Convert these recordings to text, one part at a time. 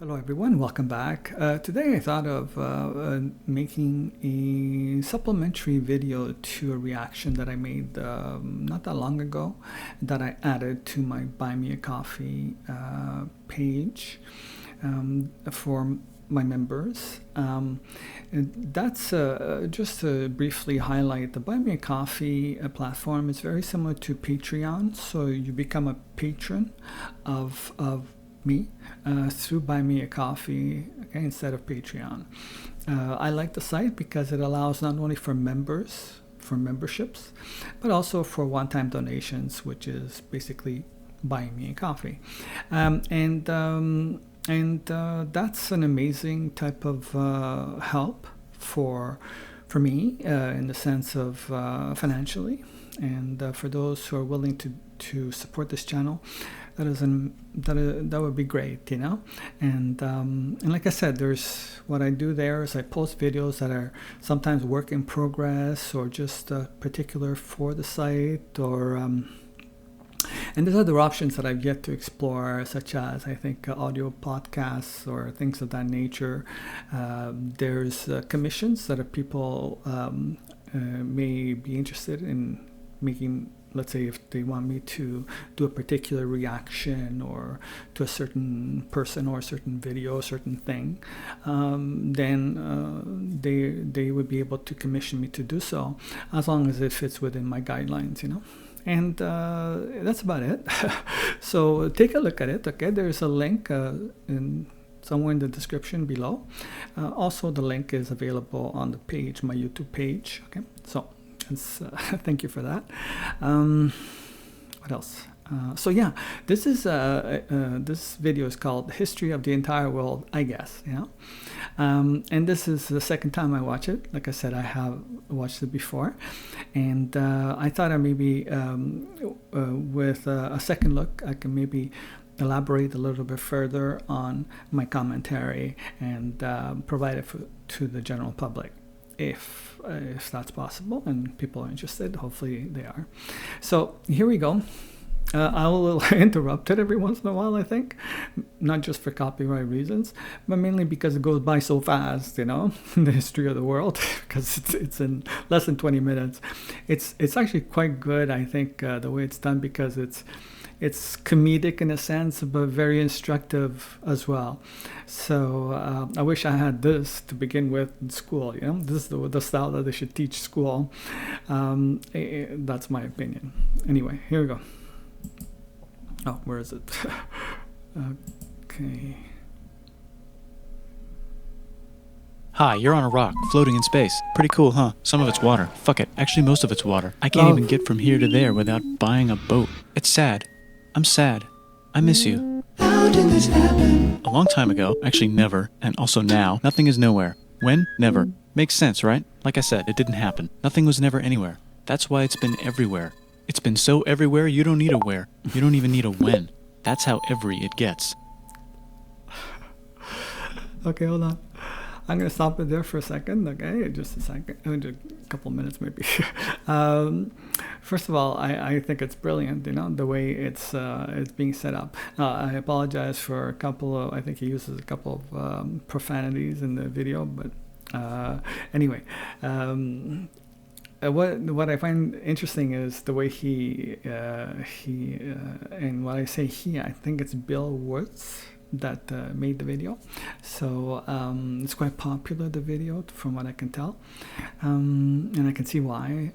Hello everyone, welcome back. Today I thought of making a supplementary video to a reaction that I made not that long ago that I added to my Buy Me a Coffee page for my members. And that's just to briefly highlight, the Buy Me a Coffee platform is very similar to Patreon. So you become a patron of me through Buy Me a Coffee, okay, instead of Patreon. I like the site because it allows not only for members, for memberships, but also for one-time donations, which is basically buying me a coffee. And that's an amazing type of help for me in the sense of financially, and for those who are willing to support this channel, that would be great, you know. And like I said, there's what I do there is I post videos that are sometimes work in progress or just particular for the site, or and there's other options that I've yet to explore, such as I think audio podcasts or things of that nature. There's commissions that are people may be interested in making. Let's say if they want me to do a particular reaction or to a certain person or a certain video, a certain thing, then they would be able to commission me to do so, as long as it fits within my guidelines, you know. And that's about it. So take a look at it. Okay, there's a link somewhere in the description below. Also, the link is available on the page, my YouTube page. Okay, so. Thank you for that. What else? So yeah, this is this video is called "History of the Entire World," I guess, you know. And this is the second time I watch it. Like I said, I have watched it before, and I thought I maybe with a second look, I can maybe elaborate a little bit further on my commentary and provide it to the general public. If that's possible and people are interested, hopefully they are. So here we go. I will interrupt it every once in a while, I think, not just for copyright reasons, but mainly because it goes by so fast, you know, in the history of the world, because it's in less than 20 minutes. It's actually quite good, I think, the way it's done, because it's comedic in a sense, but very instructive as well. So I wish I had this to begin with in school. You know, this is the style that they should teach school. That's my opinion. Anyway, here we go. Oh, where is it? Okay. Hi, you're on a rock, floating in space. Pretty cool, huh? Some of it's water. Fuck it. Actually, most of it's water. I can't even get from here to there without buying a boat. It's sad. I'm sad. I miss you. How did this happen? A long time ago, actually never, and also now, nothing is nowhere. When? Never. Makes sense, right? Like I said, it didn't happen. Nothing was never anywhere. That's why it's been everywhere. It's been so everywhere, you don't need a where. You don't even need a when. That's how every it gets. Okay, hold on. I'm going to stop it there for a second, okay? Just a second, a couple minutes maybe. First of all, I think it's brilliant, you know, the way it's being set up. I apologize for a couple of, I think he uses a couple of profanities in the video, but anyway. What I find interesting is the way he and when I say he, I think it's Bill Woods that made the video. So it's quite popular, the video, from what I can tell, and I can see why.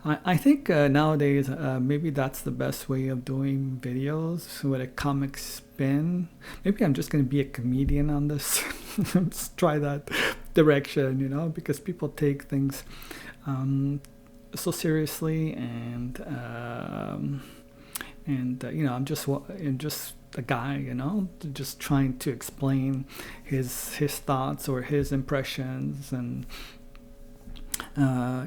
I think nowadays maybe that's the best way of doing videos, with a comic spin. Maybe I'm just going to be a comedian on this. Let's try that direction, you know, because people take things so seriously, and you know, I'm just a guy, you know, just trying to explain his thoughts or his impressions, and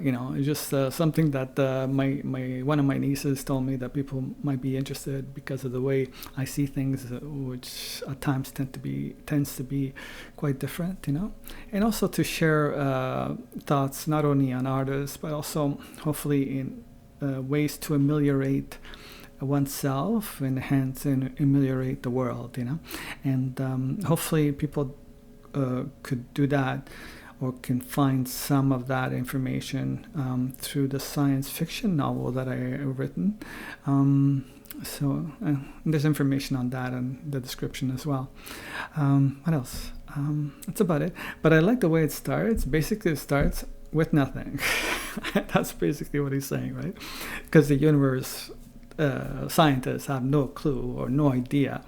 you know, it's just something that my one of my nieces told me that people might be interested because of the way I see things, which at times tends to be quite different, you know, and also to share thoughts not only on artists but also hopefully in ways to ameliorate oneself and hence ameliorate the world, and hopefully people could do that or can find some of that information through the science fiction novel that I've written. So there's information on that in the description as well. What else? That's about it. But I like the way it starts. Basically, it starts with nothing. That's basically what he's saying, right? Because the universe, scientists have no clue or no idea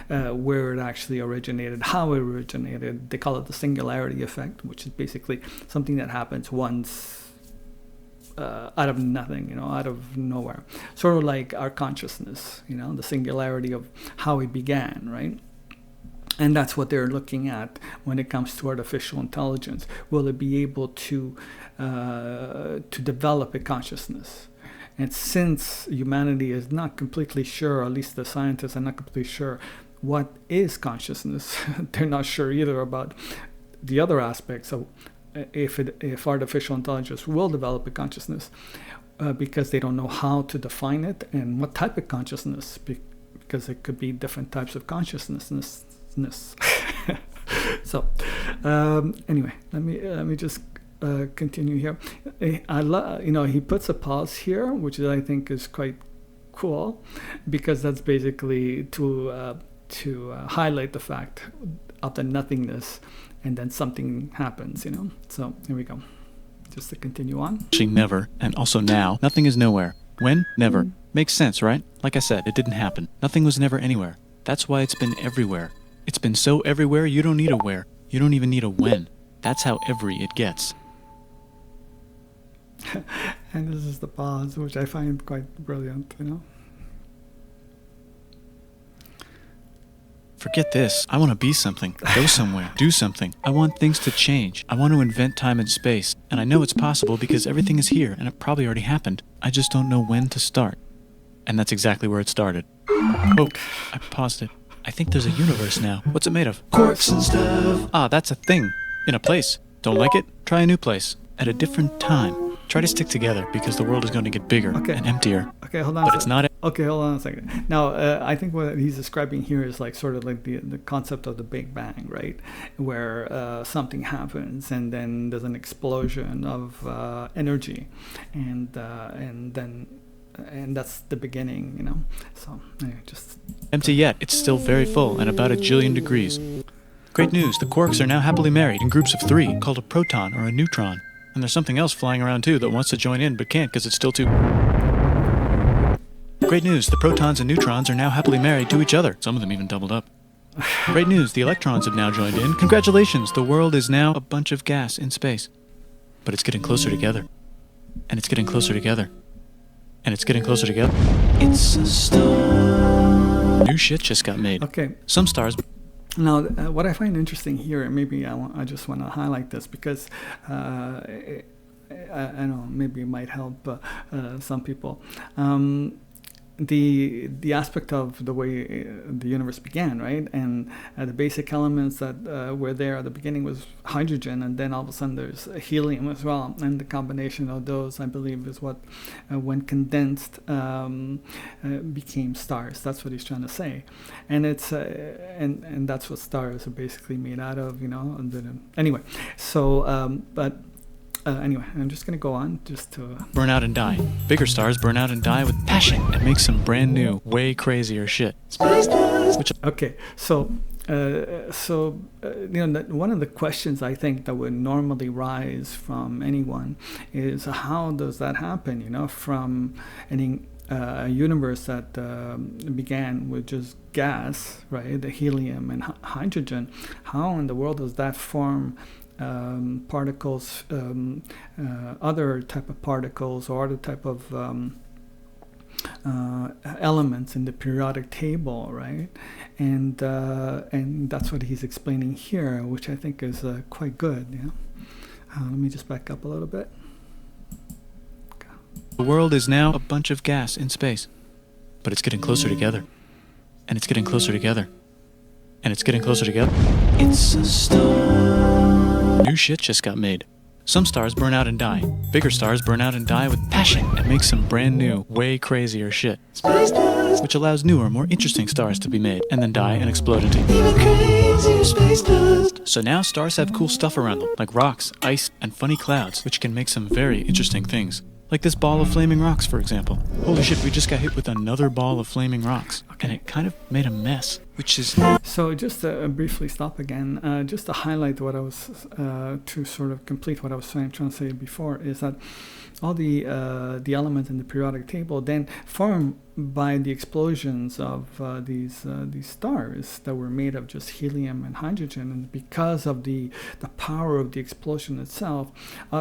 where it actually originated, how it originated. They call it the singularity effect, which is basically something that happens once out of nothing, out of nowhere. Sort of like our consciousness, the singularity of how it began, right? And that's what they're looking at when it comes to artificial intelligence. Will it be able to develop a consciousness? And since humanity is not completely sure, or at least the scientists are not completely sure, what is consciousness, they're not sure either about the other aspects of if artificial intelligence will develop a consciousness, because they don't know how to define it and what type of consciousness, because it could be different types of consciousness. So anyway, let me just continue here. He puts a pause here, which I think is quite cool, because that's basically to highlight the fact of the nothingness, and then something happens, So here we go. Just to continue on. Actually, never, and also now, nothing is nowhere. When? Never. Makes sense, right? Like I said, it didn't happen. Nothing was never anywhere. That's why it's been everywhere. It's been so everywhere, you don't need a where. You don't even need a when. That's how every it gets. And this is the pause, which I find quite brilliant, Forget this. I want to be something, go somewhere, do something. I want things to change. I want to invent time and space. And I know it's possible because everything is here and it probably already happened. I just don't know when to start. And that's exactly where it started. Oh, I paused it. I think there's a universe now. What's it made of? Quarks and stuff. Ah, that's a thing. In a place. Don't like it? Try a new place. At a different time. Try to stick together because the world is going to get bigger and emptier. Okay, hold on. But it's not. Okay, hold on a second. Now, I think what he's describing here is like sort of like the concept of the Big Bang, right? Where something happens and then there's an explosion of energy, and that's the beginning, So anyway, just empty yet. It's still very full and about 1 jillion degrees. Great news. The quarks are now happily married in groups of 3 called a proton or a neutron. And there's something else flying around too that wants to join in but can't because it's still too... Great news, the protons and neutrons are now happily married to each other. Some of them even doubled up. Great news, the electrons have now joined in. Congratulations, the world is now a bunch of gas in space. But it's getting closer together. And it's getting closer together. And it's getting closer together. It's a star. New shit just got made. Okay. Some stars... Now, what I find interesting here, and maybe I just want to highlight this because I know maybe it might help some people. The aspect of the way the universe began, right? And the basic elements that were there at the beginning was hydrogen, and then all of a sudden there's helium as well. And the combination of those, I believe, is what, when condensed, became stars. That's what he's trying to say. And it's and that's what stars are basically made out of, And then, anyway, so but. Anyway, I'm just going to go on just to... burn out and die. Bigger stars burn out and die with passion and make some brand new, way crazier shit. Okay, so one of the questions I think that would normally rise from anyone is how does that happen, from a universe that began with just gas, right, the helium and hydrogen. How in the world does that form particles, other type of particles or other type of elements in the periodic table, right? And that's what he's explaining here, which I think is quite good. Let me just back up a little bit. Okay. The world is now a bunch of gas in space, but it's getting closer together, and it's getting closer together, and it's getting closer together. It's a star. New shit just got made. Some stars burn out and die. Bigger stars burn out and die with passion and make some brand new, way crazier shit. Space dust. Which allows newer, more interesting stars to be made and then die and explode into Even crazier space dust. So now stars have cool stuff around them, like rocks, ice, and funny clouds, which can make some very interesting things. Like this ball of flaming rocks, for example. Holy shit, we just got hit with another ball of flaming rocks. And it kind of made a mess, which is... So just to briefly stop again, just to highlight what I was, to sort of complete what I was trying to say before, is that all the elements in the periodic table then form by the explosions of these stars that were made of just helium and hydrogen, and because of the power of the explosion itself,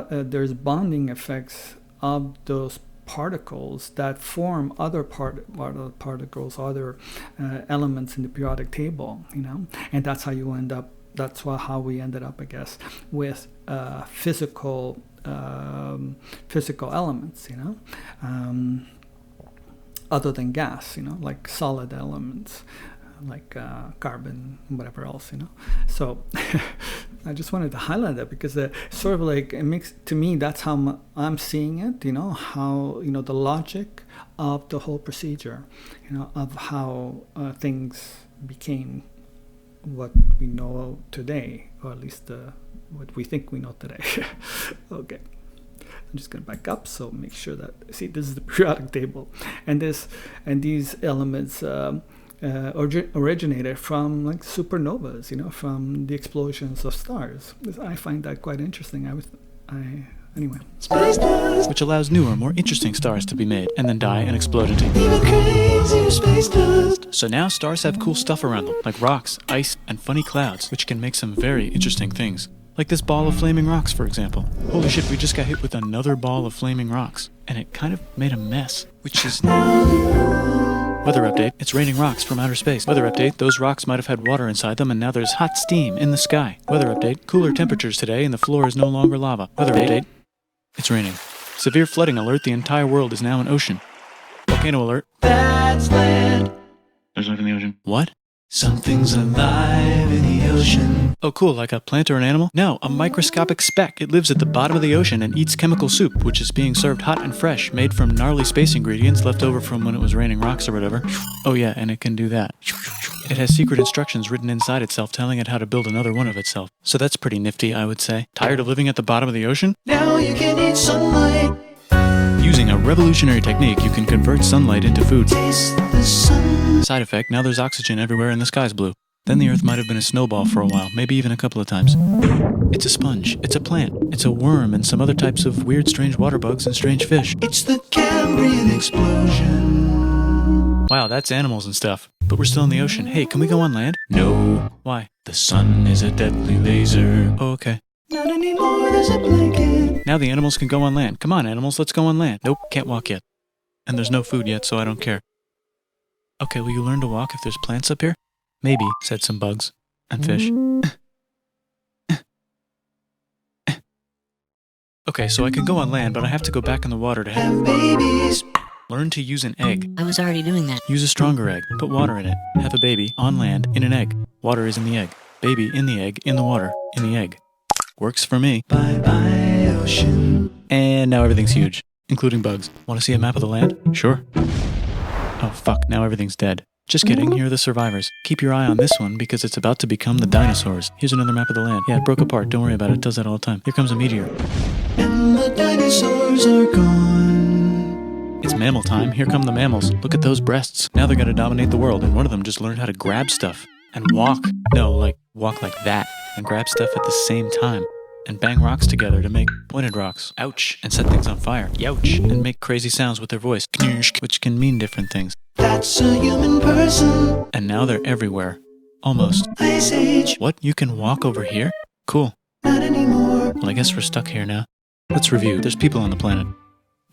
there's bonding effects of those particles that form other particles, other elements in the periodic table, and that's how you end up. That's how we ended up, I guess, with physical elements, other than gas, like solid elements, like carbon, whatever else, So I just wanted to highlight that because sort of like it makes, to me, that's how I'm seeing it, how, the logic of the whole procedure, of how things became what we know today, or at least what we think we know today. Okay. I'm just going to back up, so make sure that, see, this is the periodic table, and these elements originated from like supernovas, from the explosions of stars. I find that quite interesting. Anyway. Space dust. Which allows newer, more interesting stars to be made and then die and explode into Even crazier space dust. So now stars have cool stuff around them, like rocks, ice, and funny clouds, which can make some very interesting things. Like this ball of flaming rocks, for example. Holy shit, we just got hit with another ball of flaming rocks. And it kind of made a mess, which is... Weather update, it's raining rocks from outer space. Weather update, those rocks might have had water inside them and now there's hot steam in the sky. Weather update, cooler temperatures today and the floor is no longer lava. Weather update, it's raining. Severe flooding alert, the entire world is now an ocean. Volcano alert. That's land. There's life in the ocean. What? Something's alive in the ocean. Oh cool, like a plant or an animal? No, a microscopic speck. It lives at the bottom of the ocean and eats chemical soup, which is being served hot and fresh, made from gnarly space ingredients left over from when it was raining rocks or whatever. Oh yeah, and it can do that. It has secret instructions written inside itself telling it how to build another one of itself. So that's pretty nifty, I would say. Tired of living at the bottom of the ocean? Now you can eat sunlight. Using a revolutionary technique, you can convert sunlight into food. Taste the sun. Side effect, now there's oxygen everywhere and the sky's blue. Then the Earth might have been a snowball for a while, maybe even a couple of times. It's a sponge, it's a plant, it's a worm and some other types of weird strange water bugs and strange fish. It's the Cambrian explosion. Wow, that's animals and stuff. But we're still in the ocean. Hey, can we go on land? No. Why? The sun is a deadly laser. Oh, okay. Not anymore, there's a blanket. Now the animals can go on land. Come on, animals, let's go on land. Nope, can't walk yet. And there's no food yet, so I don't care. Okay, will you learn to walk if there's plants up here? Maybe, said some bugs. And fish. Okay, so I can go on land, but I have to go back in the water to Have babies. learn to use an egg. I was already doing that. Use a stronger egg. Put water in it. Have a baby on land in an egg. Water is in the egg. Baby in the egg, in the water, in the egg. Works for me. Bye bye, ocean. And now everything's huge, including bugs. Want to see a map of the land? Sure. Oh fuck, now everything's dead. Just kidding, here are the survivors. Keep your eye on this one because it's about to become the dinosaurs. Here's another map of the land. Yeah, it broke apart, don't worry about it, it does that all the time. Here comes a meteor. And the dinosaurs are gone. It's mammal time, here come the mammals. Look at those breasts. Now they're gonna dominate the world, and one of them just learned how to grab stuff. And walk. No, like, walk like that. And grab stuff at the same time. And bang rocks together to make pointed rocks. Ouch. And set things on fire. Youch. And make crazy sounds with their voice. Knirsch, which can mean different things. That's a human person. And now they're everywhere. Almost. Ice Age. What? You can walk over here? Cool. Not anymore. Well, I guess we're stuck here now. Let's review. There's people on the planet.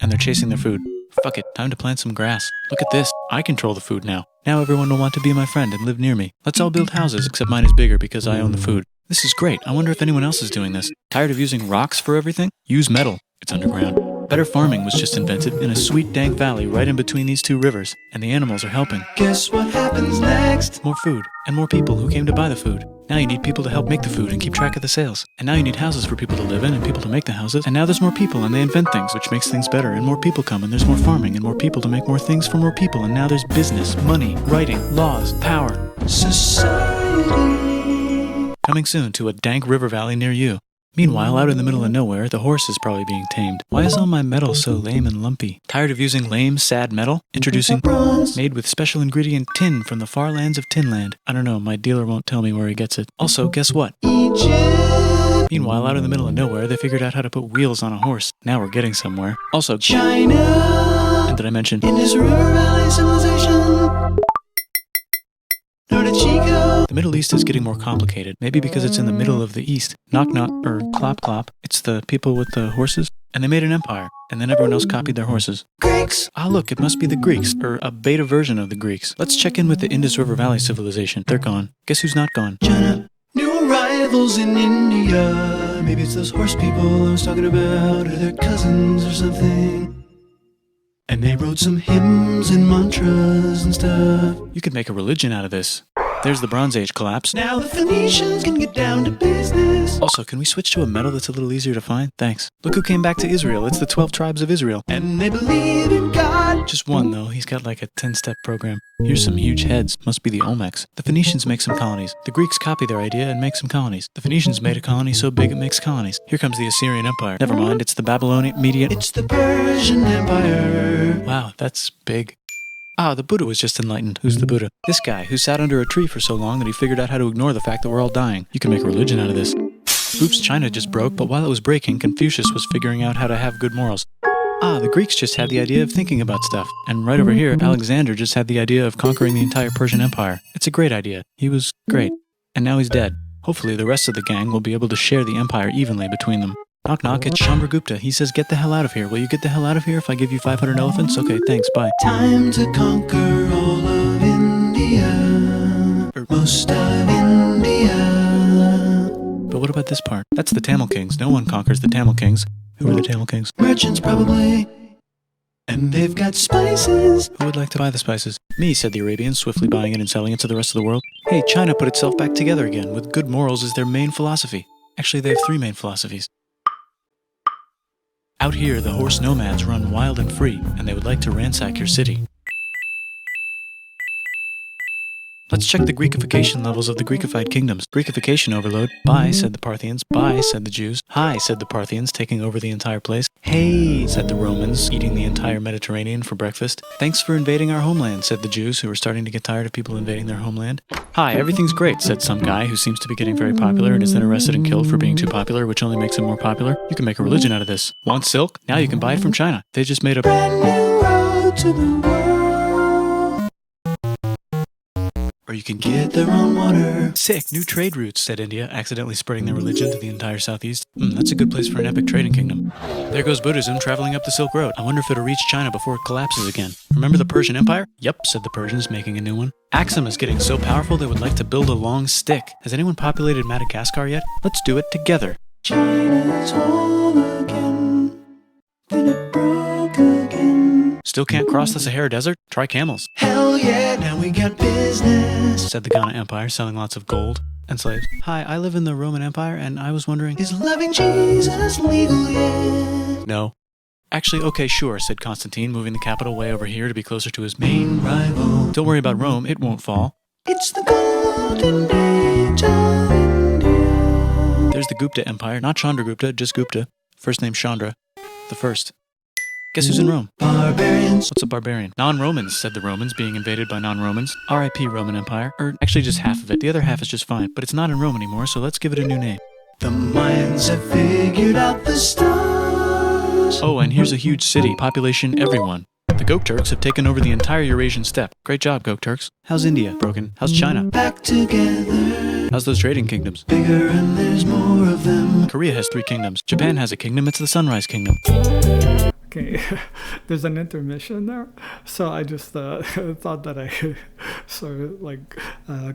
And they're chasing their food. Fuck it. Time to plant some grass. Look at this. I control the food now. Now everyone will want to be my friend and live near me. Let's all build houses, except mine is bigger because I own the food. This is great. I wonder if anyone else is doing this. Tired of using rocks for everything? Use metal. It's underground. Better farming was just invented in a sweet dank valley right in between these two rivers, and the animals are helping. Guess what happens next? More food, and more people who came to buy the food. Now you need people to help make the food and keep track of the sales. And now you need houses for people to live in and people to make the houses. And now there's more people and they invent things, which makes things better. And more people come and there's more farming and more people to make more things for more people. And now there's business, money, writing, laws, power. Society. Coming soon to a dank river valley near you. Meanwhile, out in the middle of nowhere, the horse is probably being tamed. Why is all my metal so lame and lumpy? Tired of using lame, sad metal? Introducing bronze, made with special ingredient tin from the far lands of Tinland. I don't know, my dealer won't tell me where he gets it. Also, guess what? Egypt. Meanwhile, out in the middle of nowhere, they figured out how to put wheels on a horse. Now we're getting somewhere. Also, China. and did I mention Indus River Valley Civilization. Norte Chico. the Middle East is getting more complicated? Maybe because it's in the middle of the East. Knock knock, or clop clop. It's the people with the horses. And they made an empire. And then everyone else copied their horses. Greeks. Ah, look, it must be the Greeks, or a beta version of the Greeks. Let's check in with the Indus River Valley civilization. They're gone. Guess who's not gone? China. New arrivals in India. Maybe it's those horse people I was talking about, or their cousins or something. And they wrote some hymns and mantras and stuff. You could make a religion out of this. There's the Bronze Age collapse. Now the Phoenicians can get down to business. Also, can we switch to a metal that's a little easier to find? Thanks. Look who came back to Israel. It's the 12 tribes of Israel. And they believe in God. Just one, though. He's got like a 10-step program. Here's some huge heads. Must be the Olmecs. The Phoenicians make some colonies. The Greeks copy their idea and make some colonies. The Phoenicians made a colony so big it makes colonies. Here comes the Assyrian Empire. Never mind, it's the Babylonian Median. It's the Persian Empire. Wow, that's big. Ah, the Buddha was just enlightened. Who's the Buddha? This guy, who sat under a tree for so long that he figured out how to ignore the fact that we're all dying. You can make a religion out of this. Oops, China just broke, but while it was breaking, Confucius was figuring out how to have good morals. Ah, the Greeks just had the idea of thinking about stuff. And right over here, Alexander just had the idea of conquering the entire Persian Empire. It's a great idea. He was great. And now he's dead. Hopefully the rest of the gang will be able to share the empire evenly between them. Knock knock, it's Chandragupta. He says, get the hell out of here. Will you get the hell out of here if I give you 500 elephants? Okay, thanks, bye. Time to conquer all of India. Or most of India. But what about this part? That's the Tamil Kings. No one conquers the Tamil Kings. Who are the Tamil Kings? Merchants probably. And they've got spices. Who would like to buy the spices? Me, said the Arabians, swiftly buying it and selling it to the rest of the world. Hey, China put itself back together again, with good morals as their main philosophy. Actually, they have 3 main philosophies. Out here, the horse nomads run wild and free, and they would like to ransack your city. Let's check the Greekification levels of the Greekified kingdoms. Greekification overload. Bye, said the Parthians. Bye, said the Jews. Hi, said the Parthians, taking over the entire place. Hey, said the Romans, eating the entire Mediterranean for breakfast. Thanks for invading our homeland, said the Jews, who were starting to get tired of people invading their homeland. Hi, everything's great, said some guy who seems to be getting very popular and is then arrested and killed for being too popular, which only makes him more popular. You can make a religion out of this. Want silk? Now you can buy it from China. They just made a Brand new road to the world. or you can Get their own water. Sick, new trade routes, said India, accidentally spreading their religion to the entire southeast. That's a good place for an epic trading kingdom. There goes Buddhism traveling up the Silk Road. I wonder if it'll reach China before it collapses again. Remember the Persian Empire? Yep, said the Persians, making a new one. Axum is getting so powerful they would like to build a long stick. Has anyone populated Madagascar yet? Let's do it together. China's whole again. Then it broke again. Still can't cross the Sahara Desert? Try camels, Hell yeah, now we got business. said the Ghana Empire, selling lots of gold and slaves. Hi, I live in the Roman Empire, and I was wondering... Is loving Jesus legal yet? No. Actually, okay, sure, said Constantine, moving the capital way over here to be closer to his main... Rival. Don't worry about Rome, it won't fall. It's the golden age of India. There's the Gupta Empire, not Chandragupta, just Gupta. First name Chandra. The first. Guess who's in Rome? Barbarians. What's a barbarian? Non-Romans, said the Romans, being invaded by non-Romans. R.I.P. Roman Empire. Or actually just half of it. The other half is just fine. But it's not in Rome anymore, so let's give it a new name. The Mayans have figured out the stars. Oh, and here's a huge city. Population everyone. The Gokturks have taken over the entire Eurasian steppe. Great job, Gokturks. How's India? Broken. How's China? Back together. How's those trading kingdoms? Bigger and there's more of them. Korea has 3 kingdoms. Japan has a kingdom. It's the Sunrise Kingdom. Okay, there's an intermission there, so I just thought that I sort of like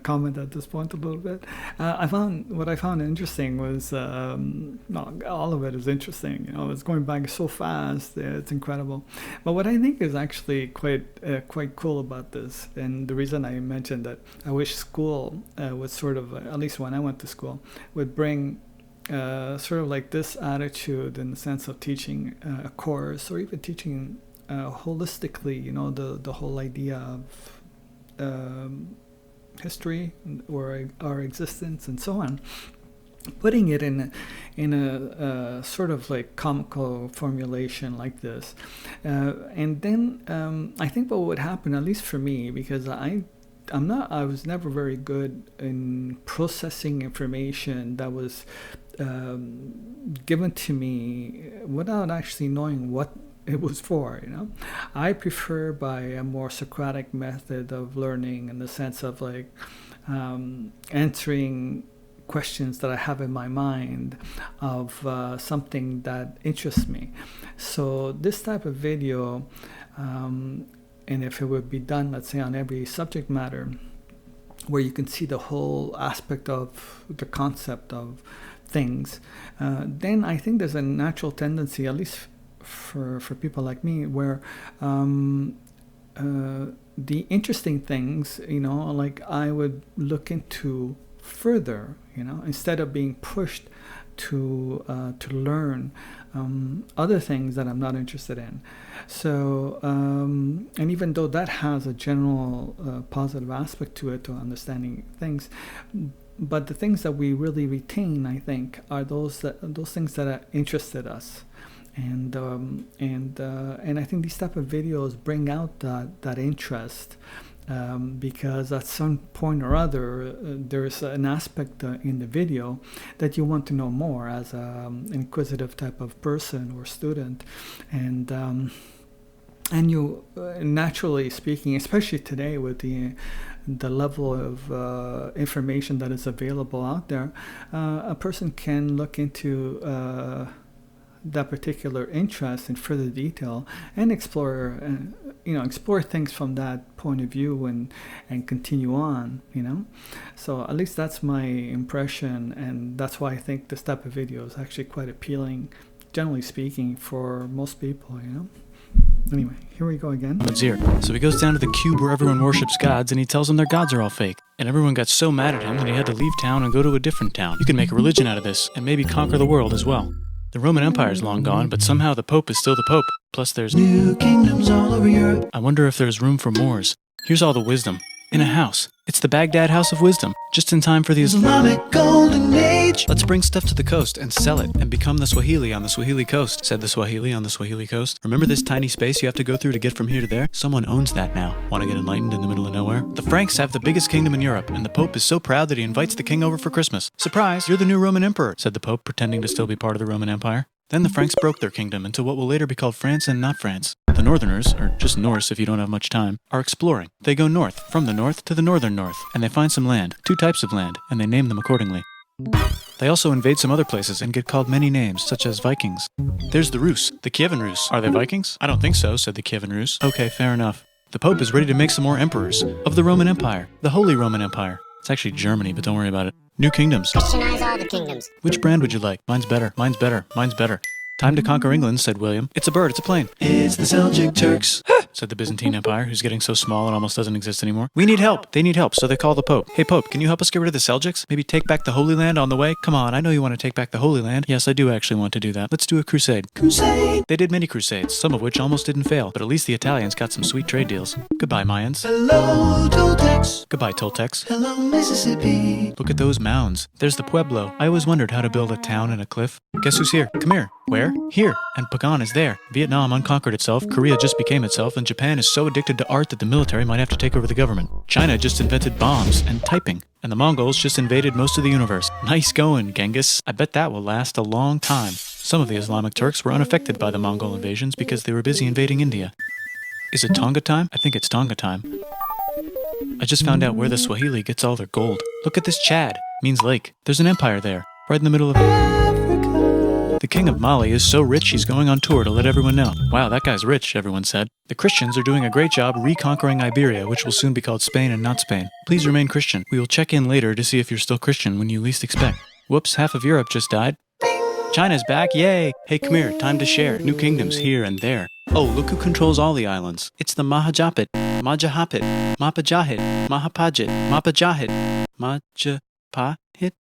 comment at this point a little bit. What I found interesting was well, all of it is interesting. You know, it's going by so fast, it's incredible. But what I think is actually quite cool about this, and the reason I mentioned that I wish school would sort of, at least when I went to school, would bring sort of like this attitude in the sense of teaching a course or even teaching holistically, you know, the whole idea of history or our existence and so on, putting it in a sort of like comical formulation like this, and then I think what would happen, at least for me, because I was never very good in processing information that was given to me without actually knowing what it was for, you know. I prefer by a more Socratic method of learning, in the sense of like answering questions that I have in my mind of something that interests me. So this type of video, and if it would be done, let's say, on every subject matter, where you can see the whole aspect of the concept of things, then I think there's a natural tendency, at least for people like me, where the interesting things, you know, like I would look into further, you know, instead of being pushed to learn other things that I'm not interested in. So, and even though that has a general positive aspect to it, to understanding things, but the things that we really retain, I think, are those things that interested us, and I think these type of videos bring out that interest. Because at some point or other, there's an aspect in the video that you want to know more as an inquisitive type of person or student, and you, naturally speaking, especially today with the level of information that is available out there, a person can look into that particular interest in further detail and explore things from that point of view, and continue on, you know. So at least that's my impression, and that's why I think this type of video is actually quite appealing, generally speaking, for most people, you know. Anyway, here we go again. It's here. So he goes down to the cube where everyone worships gods, and he tells them their gods are all fake. And everyone got so mad at him that he had to leave town and go to a different town. You can make a religion out of this, and maybe conquer the world as well. The Roman Empire's long gone, but somehow the Pope is still the Pope. Plus there's New kingdoms all over Europe. I wonder if there's room for Moors. Here's all the wisdom. In a house. It's the Baghdad House of Wisdom. Just in time for the Islamic Golden Age. Let's bring stuff to the coast and sell it and become the Swahili on the Swahili coast, said the Swahili on the Swahili coast. Remember this tiny space you have to go through to get from here to there? Someone owns that now. Want to get enlightened in the middle of nowhere? The Franks have the biggest kingdom in Europe, and the Pope is so proud that he invites the king over for Christmas. Surprise, you're the new Roman emperor, said the Pope, pretending to still be part of the Roman Empire. Then the Franks broke their kingdom into what will later be called France and not France. The Northerners, or just Norse if you don't have much time, are exploring. They go north, from the north to the northern north, and they find some land, 2 types of land, and they name them accordingly. They also invade some other places and get called many names, such as Vikings. There's the Rus, the Kievan Rus. Are they Vikings? I don't think so, said the Kievan Rus. Okay, fair enough. The Pope is ready to make some more emperors of the Roman Empire, the Holy Roman Empire. It's actually Germany, but don't worry about it. New kingdoms. Christianize all the kingdoms. Which brand would you like? Mine's better, mine's better, mine's better. Time to conquer England, said William. It's a bird, it's a plane. It's the Seljuk Turks. Said the Byzantine Empire, who's getting so small it almost doesn't exist anymore. We need help. They need help, so they call the Pope. Hey Pope, can you help us get rid of the Seljuks? Maybe take back the Holy Land on the way? Come on, I know you want to take back the Holy Land. Yes, I do actually want to do that. Let's do a crusade. Crusade. They did many crusades, some of which almost didn't fail, but at least the Italians got some sweet trade deals. Goodbye, Mayans. Hello, Toltecs. Goodbye, Toltecs. Hello, Mississippi. Look at those mounds. There's the Pueblo. I always wondered how to build a town in a cliff. Guess who's here? Come here. Where? Here. And Pagan is there. Vietnam unconquered itself, Korea just became itself, and Japan is so addicted to art that the military might have to take over the government. China just invented bombs and typing. And the Mongols just invaded most of the universe. Nice going, Genghis. I bet that will last a long time. Some of the Islamic Turks were unaffected by the Mongol invasions because they were busy invading India. Is it Tonga time? I think it's Tonga time. I just found out where the Swahili gets all their gold. Look at this Chad. Means lake. There's an empire there. Right in the middle of... Africa. The king of Mali is so rich he's going on tour to let everyone know. Wow, that guy's rich, everyone said. The Christians are doing a great job reconquering Iberia, which will soon be called Spain and not Spain. Please remain Christian. We will check in later to see if you're still Christian when you least expect. Whoops, half of Europe just died. China's back, yay! Hey, come here, time to share. New kingdoms here and there. Oh, look who controls all the islands. It's the Mahajapit, Majahapit, Mapajahit, Mahapajit, Mapajahit, Majapahit.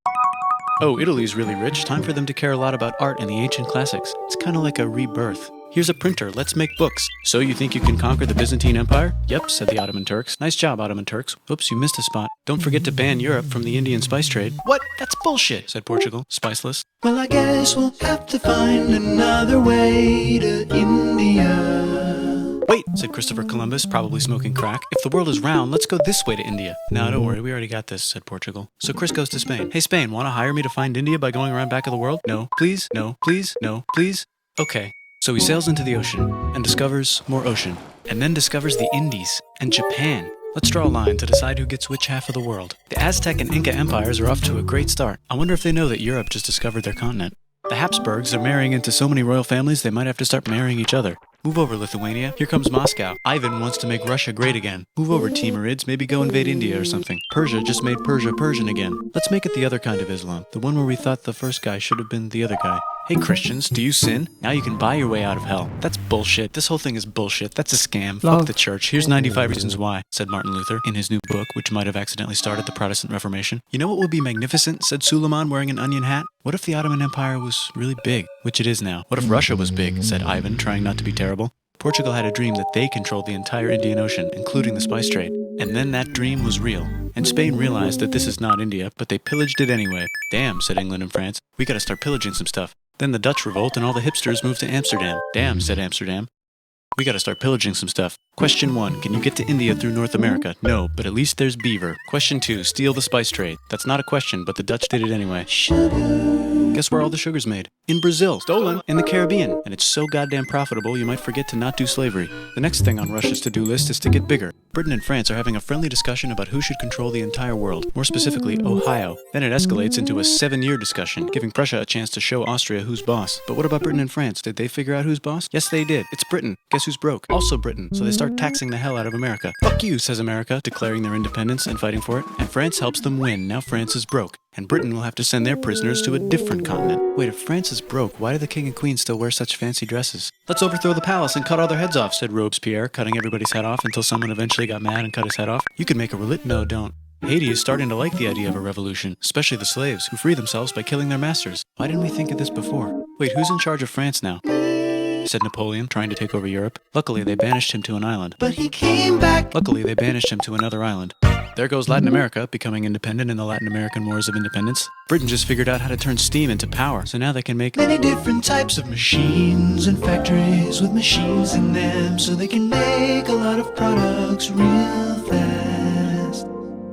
Oh, Italy's really rich. Time for them to care a lot about art and the ancient classics. It's kind of like a rebirth. Here's a printer, let's make books. So you think you can conquer the Byzantine Empire? Yep, said the Ottoman Turks. Nice job, Ottoman Turks. Oops, you missed a spot. Don't forget to ban Europe from the Indian spice trade. What? That's bullshit, said Portugal, spiceless. Well, I guess we'll have to find another way to India. Wait, said Christopher Columbus, probably smoking crack. If the world is round, let's go this way to India. No, don't worry, we already got this, said Portugal. So Chris goes to Spain. Hey, Spain, want to hire me to find India by going around back of the world? No, please, no, please, no, please. Okay. So he sails into the ocean and discovers more ocean, and then discovers the Indies and Japan. Let's draw a line to decide who gets which half of the world. The Aztec and Inca empires are off to a great start. I wonder if they know that Europe just discovered their continent. The Habsburgs are marrying into so many royal families they might have to start marrying each other. Move over, Lithuania. Here comes Moscow. Ivan wants to make Russia great again. Move over, Timurids. Maybe go invade India or something. Persia just made Persia Persian again. Let's make it the other kind of Islam. The one where we thought the first guy should have been the other guy. Hey Christians, do you sin? Now you can buy your way out of hell. That's bullshit. This whole thing is bullshit. That's a scam. Fuck the church. Here's 95 reasons why, said Martin Luther in his new book, which might have accidentally started the Protestant Reformation. You know what would be magnificent, said Suleiman wearing an onion hat? What if the Ottoman Empire was really big, which it is now? What if Russia was big, said Ivan, trying not to be terrible. Portugal had a dream that they controlled the entire Indian Ocean, including the spice trade. And then that dream was real. And Spain realized that this is not India, but they pillaged it anyway. Damn, said England and France. We gotta start pillaging some stuff. Then the Dutch revolt and all the hipsters moved to Amsterdam. Damn, said Amsterdam. We gotta start pillaging some stuff. Question 1, can you get to India through North America? No, but at least there's beaver. Question 2, steal the spice trade. That's not a question, but the Dutch did it anyway. Guess where all the sugar's made? In Brazil. Stolen. In the Caribbean. And it's so goddamn profitable you might forget to not do slavery. The next thing on Russia's to-do list is to get bigger. Britain and France are having a friendly discussion about who should control the entire world. More specifically, Ohio. Then it escalates into a 7-year discussion, giving Prussia a chance to show Austria who's boss. But what about Britain and France? Did they figure out who's boss? Yes, they did. It's Britain. Guess who's broke? Also Britain. So they start taxing the hell out of America. Fuck you, says America, declaring their independence and fighting for it. And France helps them win. Now France is broke. And Britain will have to send their prisoners to a different continent. Wait, if France is broke, why do the king and queen still wear such fancy dresses? Let's overthrow the palace and cut all their heads off, said Robespierre, cutting everybody's head off until someone eventually got mad and cut his head off. You could make a No, don't. Haiti is starting to like the idea of a revolution, especially the slaves, who free themselves by killing their masters. Why didn't we think of this before? Wait, who's in charge of France now? Said Napoleon, trying to take over Europe. Luckily, they banished him to an island. But he came back. Luckily, they banished him to another island. There goes Latin America, becoming independent in the Latin American Wars of Independence. Britain just figured out how to turn steam into power, so now they can make many different types of machines and factories with machines in them, so they can make a lot of products real fast.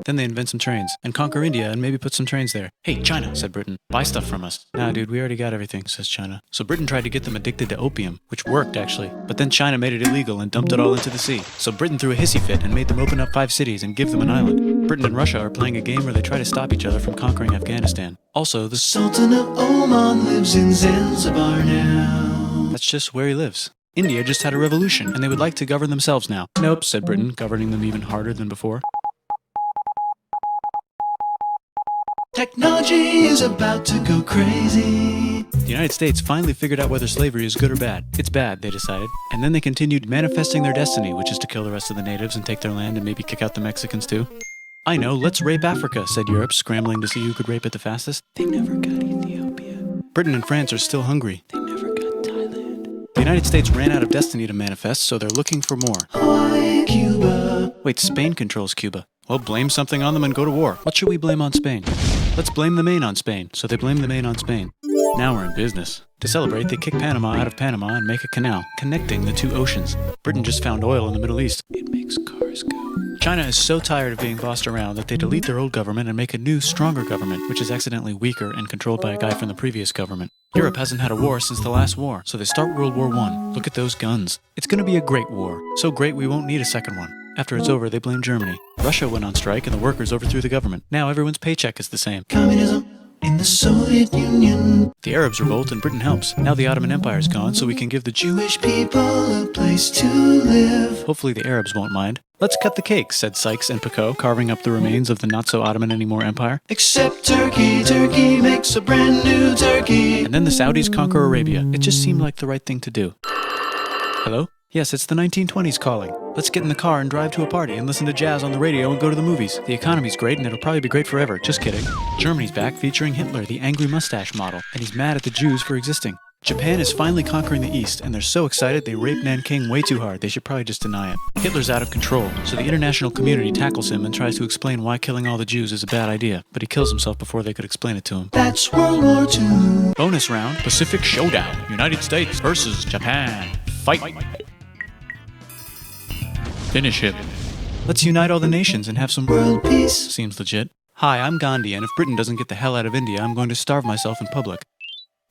Then they invent some trains, and conquer India and maybe put some trains there. Hey, China, said Britain, buy stuff from us. Nah, dude, we already got everything, says China. So Britain tried to get them addicted to opium, which worked, actually. But then China made it illegal and dumped it all into the sea. So Britain threw a hissy fit and made them open up 5 cities and give them an island. Britain and Russia are playing a game where they try to stop each other from conquering Afghanistan. Also, the Sultan of Oman lives in Zanzibar now. That's just where he lives. India just had a revolution, and they would like to govern themselves now. Nope, said Britain, governing them even harder than before. Technology is about to go crazy. The United States finally figured out whether slavery is good or bad. It's bad, they decided. And then they continued manifesting their destiny, which is to kill the rest of the natives and take their land and maybe kick out the Mexicans too. I know, let's rape Africa, said Europe, scrambling to see who could rape it the fastest. They never got Ethiopia. Britain and France are still hungry. They never got Thailand. The United States ran out of destiny to manifest, so they're looking for more. Hawaii, Cuba. Wait, Spain controls Cuba. Well, blame something on them and go to war. What should we blame on Spain? Let's blame the Maine on Spain. So they blame the Maine on Spain. Now we're in business. To celebrate, they kick Panama out of Panama and make a canal, connecting the 2 oceans. Britain just found oil in the Middle East. It makes cars go. China is so tired of being bossed around that they delete their old government and make a new, stronger government, which is accidentally weaker and controlled by a guy from the previous government. Europe hasn't had a war since the last war, so they start World War I. Look at those guns. It's gonna be a great war. So great we won't need a second one. After it's over, they blame Germany. Russia went on strike and the workers overthrew the government. Now everyone's paycheck is the same. Communism. in the Soviet Union. The Arabs revolt and Britain helps. Now the Ottoman Empire's gone, so we can give the Jewish people a place to live. Hopefully the Arabs won't mind. Let's cut the cake, said Sykes and Picot, carving up the remains of the not-so-Ottoman-anymore empire. Except Turkey, Turkey makes a brand new Turkey. And then the Saudis conquer Arabia. It just seemed like the right thing to do. Hello? Yes, it's the 1920s calling. Let's get in the car and drive to a party and listen to jazz on the radio and go to the movies. The economy's great and it'll probably be great forever. Just kidding. Germany's back featuring Hitler, the angry mustache model, and he's mad at the Jews for existing. Japan is finally conquering the East, and they're so excited they raped Nanking way too hard. They should probably just deny it. Hitler's out of control, so the international community tackles him and tries to explain why killing all the Jews is a bad idea, but he kills himself before they could explain it to him. That's World War II. Bonus round, Pacific Showdown, United States versus Japan. Fight! Finish him. Let's unite all the nations and have some World peace. Seems legit. Hi, I'm Gandhi, and if Britain doesn't get the hell out of India, I'm going to starve myself in public.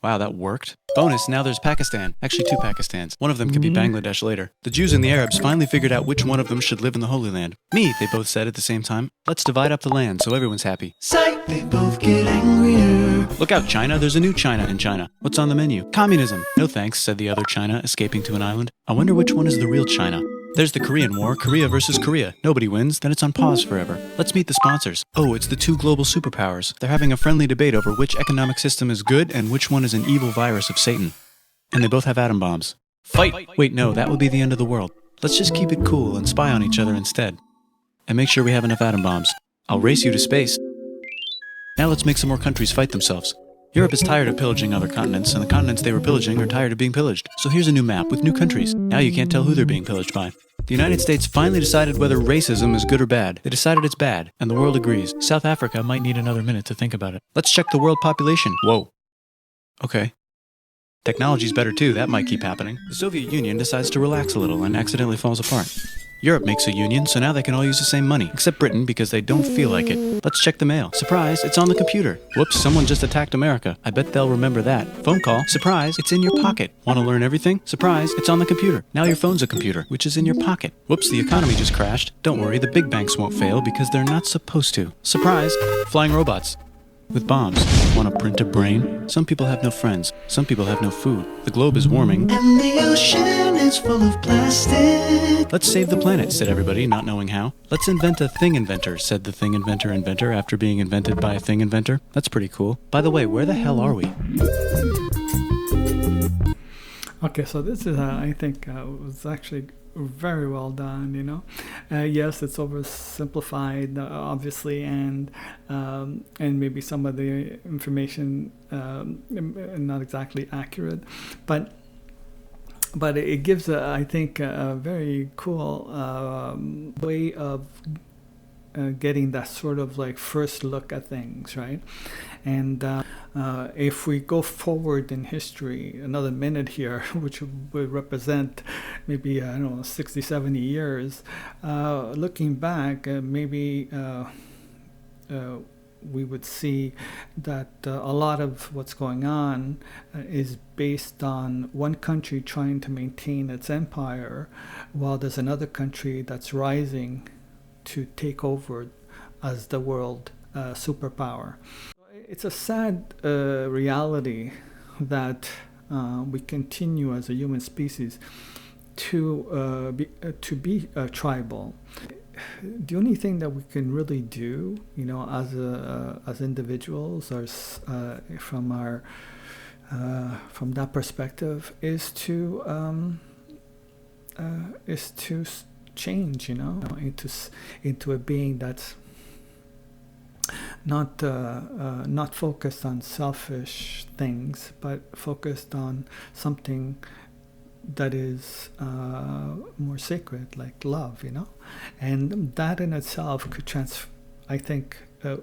Wow, that worked. Bonus, now there's Pakistan. Actually, 2 Pakistans. One of them could be Bangladesh later. The Jews and the Arabs finally figured out which one of them should live in the Holy Land. Me, they both said at the same time. Let's divide up the land so everyone's happy. Psych, they both get angrier. Look out, China. There's a new China in China. What's on the menu? Communism. No thanks, said the other China, escaping to an island. I wonder which one is the real China. There's the Korean War, Korea versus Korea. Nobody wins, then it's on pause forever. Let's meet the sponsors. Oh, it's the 2 global superpowers. They're having a friendly debate over which economic system is good and which one is an evil virus of Satan. And they both have atom bombs. Fight! Wait, no, that would be the end of the world. Let's just keep it cool and spy on each other instead. And make sure we have enough atom bombs. I'll race you to space. Now let's make some more countries fight themselves. Europe is tired of pillaging other continents, and the continents they were pillaging are tired of being pillaged. So here's a new map with new countries. Now you can't tell who they're being pillaged by. The United States finally decided whether racism is good or bad. They decided it's bad, and the world agrees. South Africa might need another minute to think about it. Let's check the world population. Whoa. Okay. Technology's better too, that might keep happening. The Soviet Union decides to relax a little and accidentally falls apart. Europe makes a union, so now they can all use the same money, except Britain because they don't feel like it. Let's check the mail. Surprise, it's on the computer. Whoops, someone just attacked America. I bet they'll remember that. Phone call. Surprise, it's in your pocket. Want to learn everything? Surprise, it's on the computer. Now your phone's a computer, which is in your pocket. Whoops, the economy just crashed. Don't worry, the big banks won't fail because they're not supposed to. Surprise, flying robots. With bombs. Want to print a brain? Some people have no friends. Some people have no food. The globe is warming. And the ocean is full of plastic. Let's save the planet, said everybody, not knowing how. Let's invent a thing inventor, said the thing inventor after being invented by a thing inventor. That's pretty cool. By the way, where the hell are we? Okay, so this is, I think, was actually very well done, you know. Yes, it's oversimplified, obviously, and maybe some of the information not exactly accurate, but it gives, I think, a very cool way of getting that sort of like first look at things, right? And if we go forward in history another minute here, which would represent maybe, I don't know, 60, 70 years, looking back, maybe we would see that a lot of what's going on is based on one country trying to maintain its empire, while there's another country that's rising to take over as the world superpower. It's a sad reality that we continue as a human species to be tribal. The only thing that we can really do, you know, as individuals, or from that perspective, is to change, you know, into a being that's not focused on selfish things, but focused on something that is more sacred, like love, you know. And that in itself could I think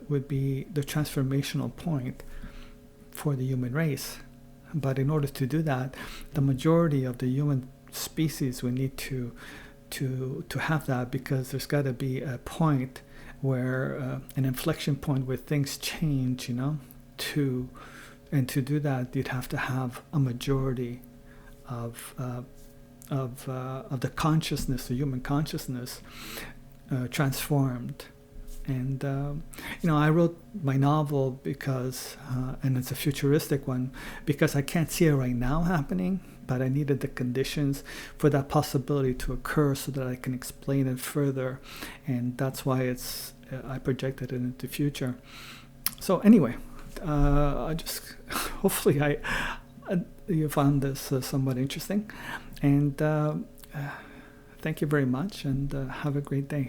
would be the transformational point for the human race. But in order to do that, the majority of the human species we need to have that, because there's got to be a point where an inflection point where things change, you know. And to do that, you'd have to have a majority of the consciousness, the human consciousness, transformed, And I wrote my novel because, and it's a futuristic one, because I can't see it right now happening, but I needed the conditions for that possibility to occur so that I can explain it further, and that's why I projected it into the future. So anyway, I just hopefully you found this somewhat interesting, and thank you very much, and have a great day.